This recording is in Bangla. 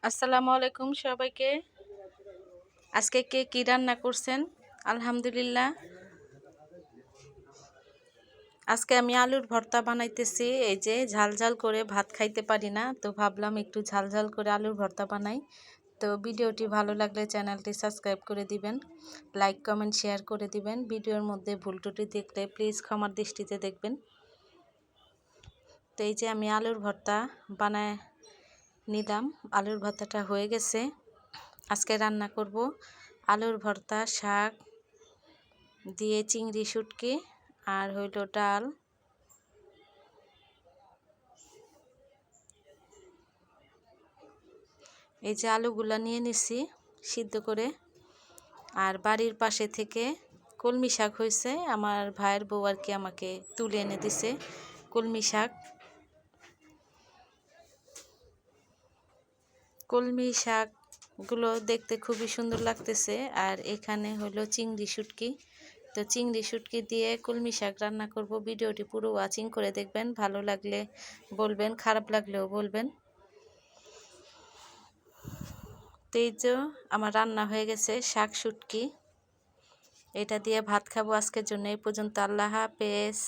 আসসালামু আলাইকুম সবাইকে। আজকে কে কি রান্না করছেন? আলহামদুলিল্লাহ। আজকে আমি আলুর ভর্তা বানাইতেছি। এই যে ঝাল ঝাল করে ভাত খাইতে পারি না, তো ভাবলাম একটু ঝাল ঝাল করে আলুর ভর্তা বানাই। তো ভিডিওটি ভালো লাগলে চ্যানেলটি সাবস্ক্রাইব করে দিবেন, লাইক কমেন্ট শেয়ার করে দিবেন। ভিডিওর মধ্যে ভুল ত্রুটি দেখলে প্লিজ ক্ষমার দৃষ্টিতে দেখবেন। তো এই যে আমি আলুর ভর্তা বানায় নিলাম। আলুর ভর্তাটা হয়ে গেছে। আজকে রান্না করব আলুর ভর্তা, শাক দিয়ে চিংড়ি শুটকি আর হইল ডাল। এই যে আলুগুলা নিয়ে নিছি সিদ্ধ করে। আর বাড়ির পাশে থেকে কলমি শাক হয়েছে, আমার ভাইয়ের বউ আর কি আমাকে তুলে এনে দিছে কলমি শাক। কলমি শাকগুলো দেখতে খুবই সুন্দর লাগতেছে। আর এখানে হলো চিংড়ি শুটকি। তো চিংড়ি শুটকি দিয়ে কলমি শাক রান্না করব। ভিডিওটি পুরো ওয়াচিং করে দেখবেন, ভালো লাগলে বলবেন, খারাপ লাগলেও বলবেন। তো এই যে আমার রান্না হয়ে গেছে শাক শুটকি, এটা দিয়ে ভাত খাবো। আজকের জন্য এই পর্যন্ত। আল্লাহ হাফেজ।